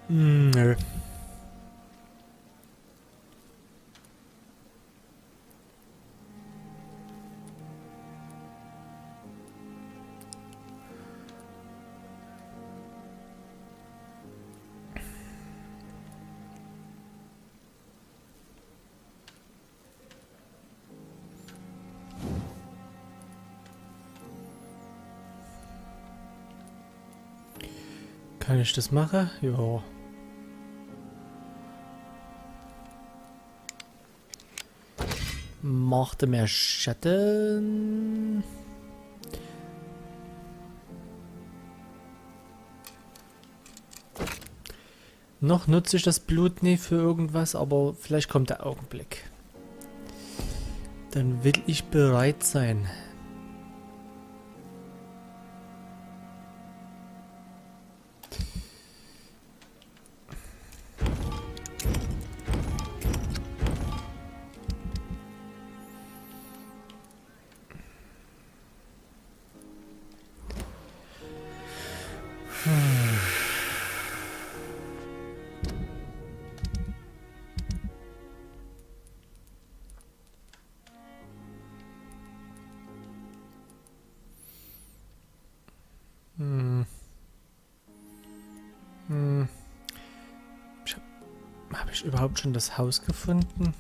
Nö. Kann ich das machen? Ja. Machte mehr Schatten. Noch nutze ich das Blut nie für irgendwas, aber vielleicht kommt der Augenblick. Dann will ich bereit sein. Habe ich überhaupt schon das Haus gefunden?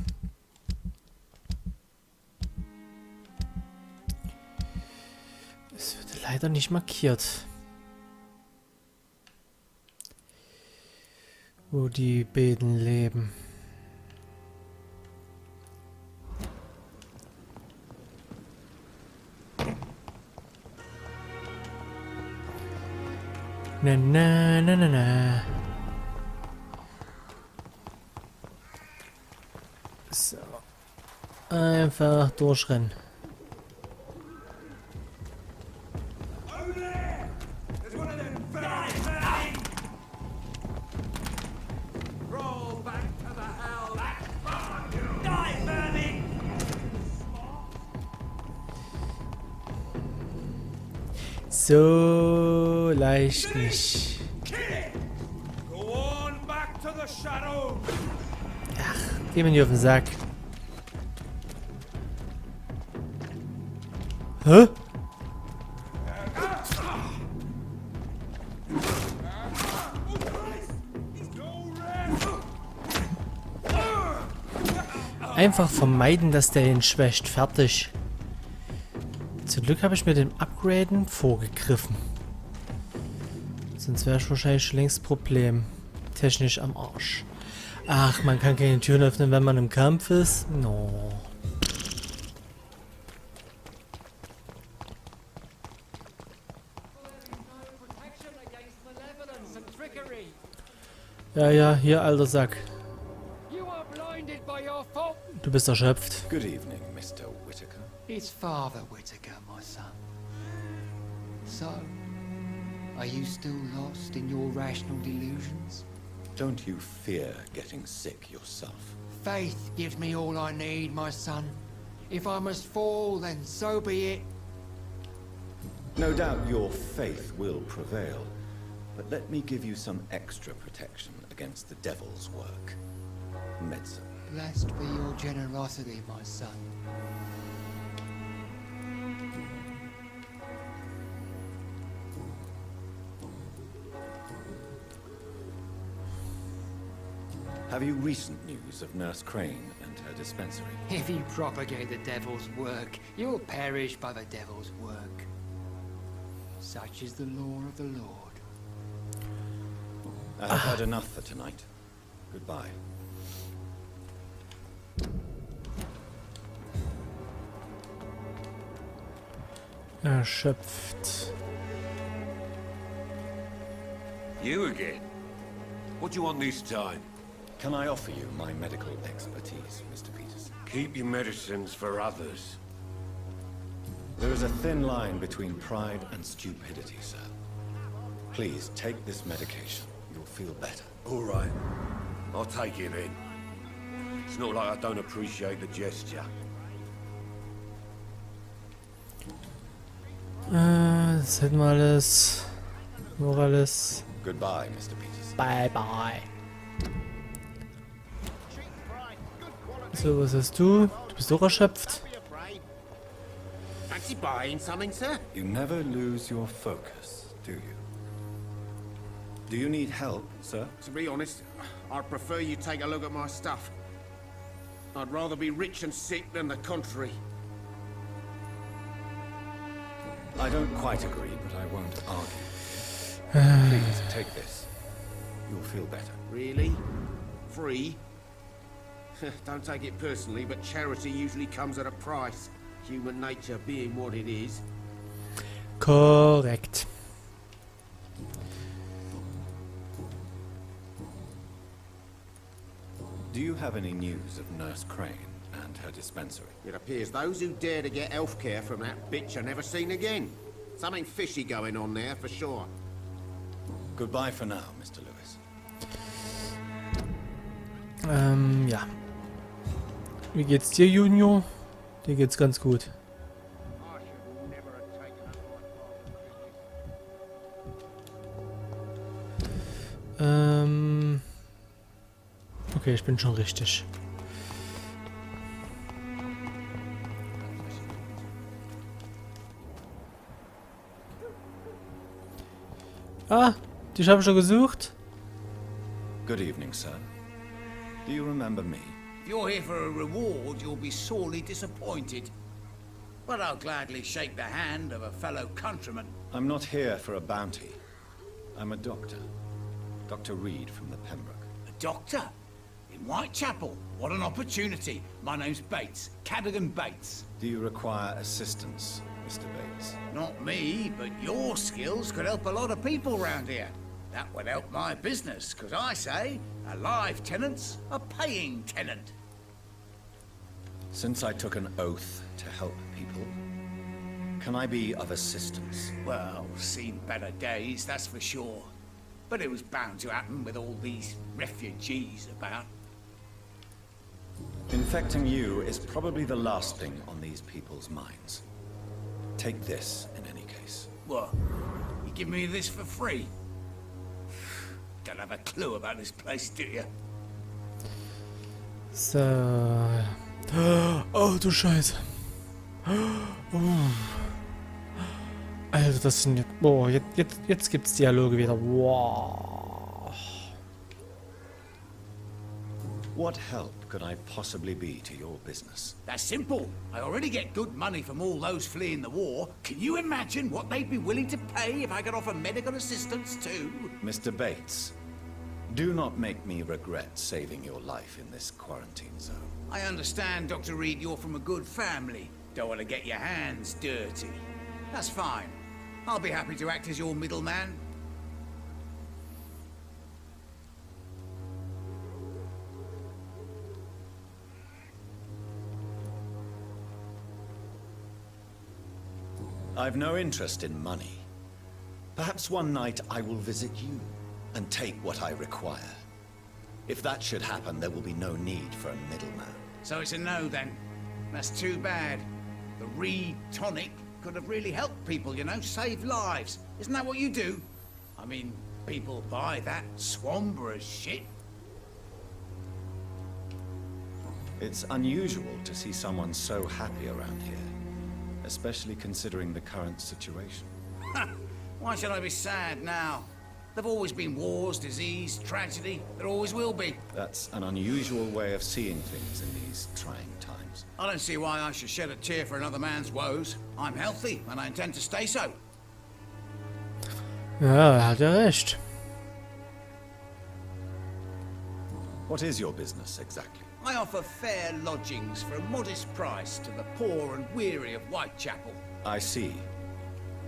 Es wird leider nicht markiert. Wo die beiden leben. Na na na na na. So. Einfach durchrennen. So leicht nicht. Ach, geh mir nicht auf den Sack. Hä? Einfach vermeiden, dass der ihn schwächt. Fertig. Zum Glück habe ich mir dem Upgraden vorgegriffen. Sonst wäre ich wahrscheinlich schon längst Problem. Technisch am Arsch. Ach, man kann keine Türen öffnen, wenn man im Kampf ist. No. Ja, ja, hier, alter Sack. Du bist erschöpft. Good evening, Mr. Whittaker. It's Father Whittaker, my son. So, are you still lost in your rational delusions? Don't you fear getting sick yourself? Faith gives me all I need, my son. If I must fall, then so be it. No doubt your faith will prevail, but let me give you some extra protection against the devil's work. Medicine. Blessed be your generosity, my son. Have you recent news of Nurse Crane and her dispensary? If you propagate the devil's work, you'll perish by the devil's work. Such is the law of the Lord. I have had enough for tonight. Goodbye. Erschöpft. You again? What do you want this time? Can I offer you my medical expertise, Mr. Peters? Keep your medicines for others. There is a thin line between pride and stupidity, sir. Please take this medication. You'll feel better. All right. I'll take it then. It's not like I don't appreciate the gesture. Das hätten wir alles. Morales. Goodbye, Mr. Peterson. Bye, bye. So, was hast du? Du bist doch erschöpft. Fancy buying something, sir? You never lose your focus, do you? Do you need help, sir? To be honest, I'd prefer you take a look at my stuff. I'd rather be rich and sick than the contrary. I don't quite agree, but I won't argue. Please, take this. You'll feel better. Really? Free? Don't take it personally, but charity usually comes at a price. Human nature being what it is. Korrekt. Do you have any news of Nurse Crane and her dispensary? It appears those who dare to get health care from that bitch are never seen again. Something fishy going on there, for sure. Goodbye for now, Mr. Lewis. Ja. Wie geht's dir, Junior? Dir geht's ganz gut. Okay, ich bin schon richtig. Ah, dich habe ich schon gesucht. Good evening, sir. Do you remember me? If you're here for a reward, you'll be sorely disappointed. But I'll gladly shake the hand of a fellow countryman. I'm not here for a bounty. I'm a doctor. Dr. Reed from the Pembroke. A doctor? In Whitechapel? What an opportunity. My name's Bates. Cadogan Bates. Do you require assistance, Mr. Bates? Not me, but your skills could help a lot of people round here. That would help my business, because I say, a live tenant's a paying tenant. Since I took an oath to help people, can I be of assistance? Well, seen better days, that's for sure. But it was bound to happen with all these refugees about. Infecting you is probably the last thing on these people's minds. Take this, in any case. What? You give me this for free? Don't have a clue about this place, do you? So. Oh, du Scheiße. Alter, das sind jetzt... Boah, jetzt gibt's Dialoge wieder. Wow. What help could I possibly be to your business? That's simple. I already get good money from all those fleeing the war. Can you imagine what they'd be willing to pay if I could offer medical assistance too? Mr. Bates, do not make me regret saving your life in this quarantine zone. I understand, Dr. Reed, you're from a good family. Don't want to get your hands dirty. That's fine. I'll be happy to act as your middleman. I've no interest in money. Perhaps one night I will visit you and take what I require. If that should happen, there will be no need for a middleman. So it's a no then. That's too bad. The Reed tonic could have really helped people, you know, save lives. Isn't that what you do? I mean, people buy that Swamborous shit. It's unusual to see someone so happy around here, especially considering the current situation. Why should I be sad now? There've always been wars, disease, tragedy. There always will be. That's an unusual way of seeing things in these trying times. I don't see why I should shed a tear for another man's woes. I'm healthy, and I intend to stay so. Ja, hat er recht. What is your business exactly? I offer fair lodgings for a modest price to the poor and weary of Whitechapel. I see.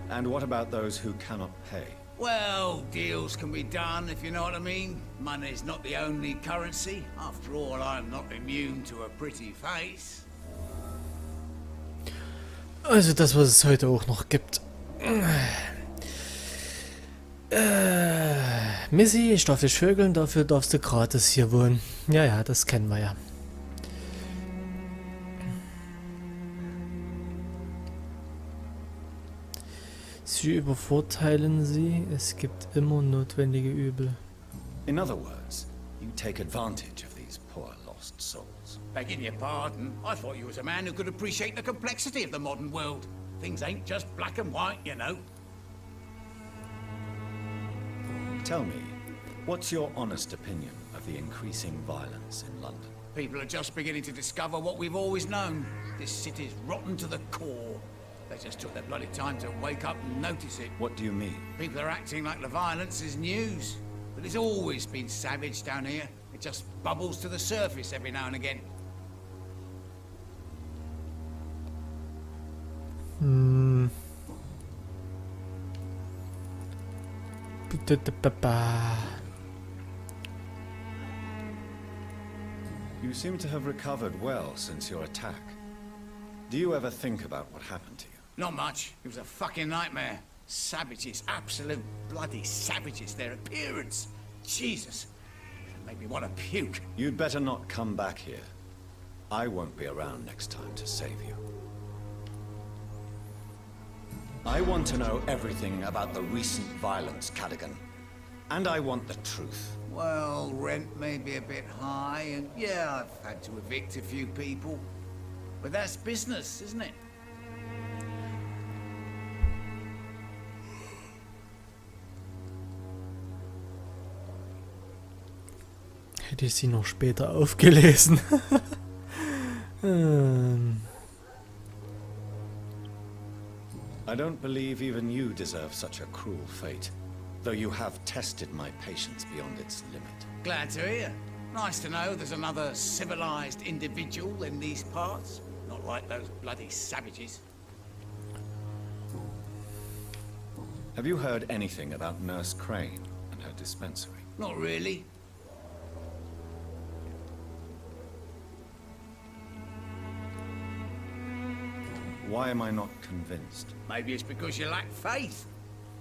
And what about those who cannot pay? Well, deals can be done, if you know what I mean. Money's not the only currency. After all, I'm not immune to a pretty face. Also das, was es heute auch noch gibt. Missy, ich darf dich vögeln, dafür darfst du gratis hier wohnen. Ja, ja, das kennen wir ja. Sie übervorteilen sie. Es gibt immer notwendige Übel. In other words, you take advantage of these poor lost souls. Begging your pardon, I thought you was a man who could appreciate the complexity of the modern world. Things ain't just black and white, you know. Tell me, what's your honest opinion of the increasing violence in London? People are just beginning to discover what we've always known. This city's rotten to the core. They just took their bloody time to wake up and notice it. What do you mean? People are acting like the violence is news. But it's always been savage down here. It just bubbles to the surface every now and again. You seem to have recovered well since your attack. Do you ever think about what happened to you? Not much. It was a fucking nightmare. Savages, absolute bloody savages. Their appearance. Jesus. It made me want to puke. You'd better not come back here. I won't be around next time to save you. I want to know everything about the recent violence, Cadogan. And I want the truth. Well, rent may be a bit high, and yeah, I've had to evict a few people. But that's business, isn't it? Hätte ich sie noch später aufgelesen. I don't believe even you deserve such a cruel fate, though you have tested my patience beyond its limit. Glad to hear. Nice to know there's another civilized individual in these parts. Not like those bloody savages. Have you heard anything about Nurse Crane and her dispensary? Not really. Why am I not convinced? Maybe it's because you lack faith.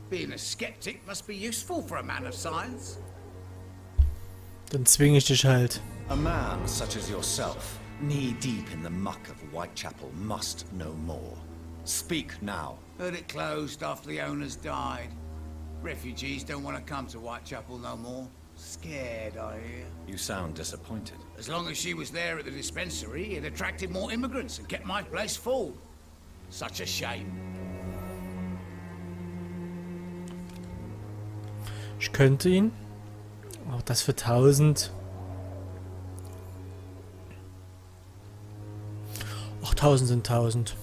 Being a skeptic must be useful for a man of science. Dann zwinge ich dich halt. A man such as yourself, knee-deep in the muck of Whitechapel, must know more. Speak now. Heard it closed after the owners died. Refugees don't want to come to Whitechapel no more. Scared, I hear. You sound disappointed. As long as she was there at the dispensary, it attracted more immigrants and kept my place full. Such a shame. Ich könnte ihn. Auch das für 1000. Auch 1000 sind 1000.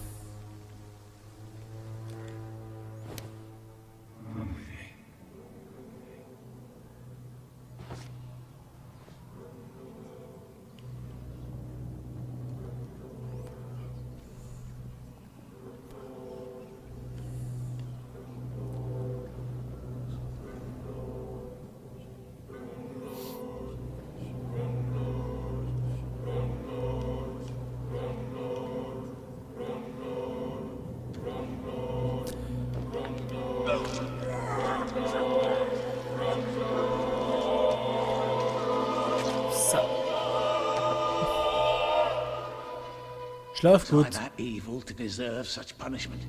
Schlaf Was I gut. that evil to deserve such punishment?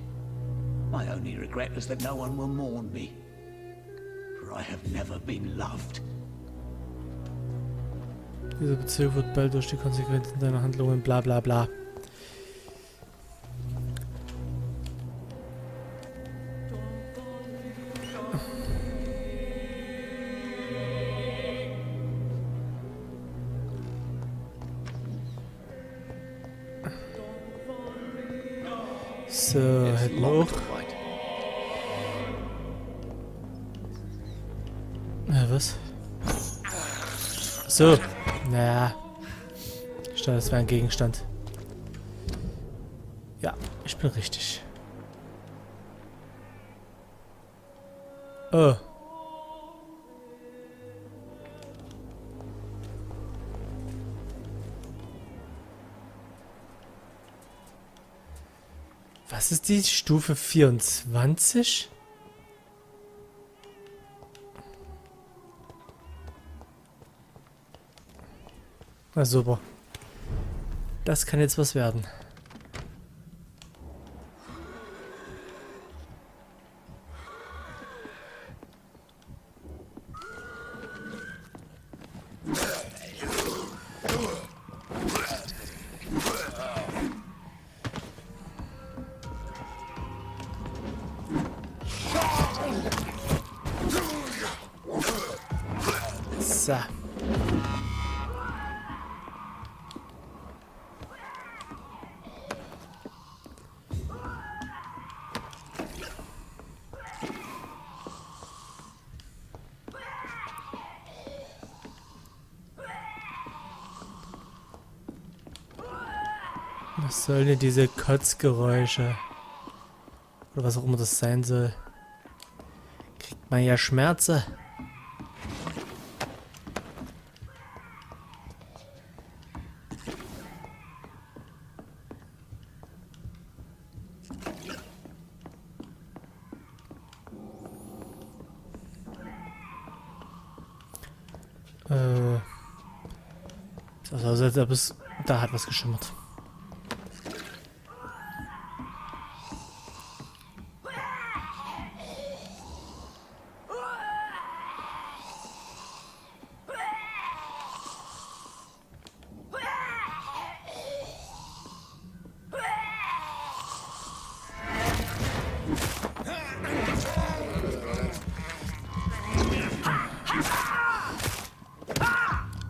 My only regret is that no one will mourn me. For I have never been loved. Diese Beziehung wird bald durch die Konsequenzen deiner Handlungen bla bla bla. So, hätten wir auch. Was? So. Naja. Ich dachte, das wäre ein Gegenstand. Ja, ich bin richtig. Oh. Was ist die Stufe 24? Na super. Das kann jetzt was werden. So. Was sollen denn diese Kotzgeräusche? Oder was auch immer das sein soll. Kriegt man ja Schmerzen. Also, als ob es da hat was geschimmert.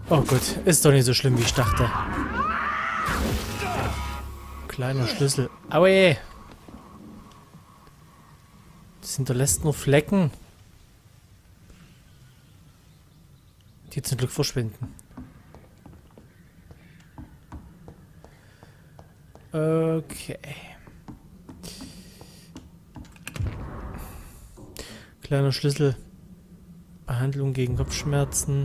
Oh Gott, ist doch nicht so schlimm, wie ich dachte. Kleiner Schlüssel. Aue! Das hinterlässt nur Flecken, die zum Glück verschwinden. Okay. Kleiner Schlüssel. Behandlung gegen Kopfschmerzen.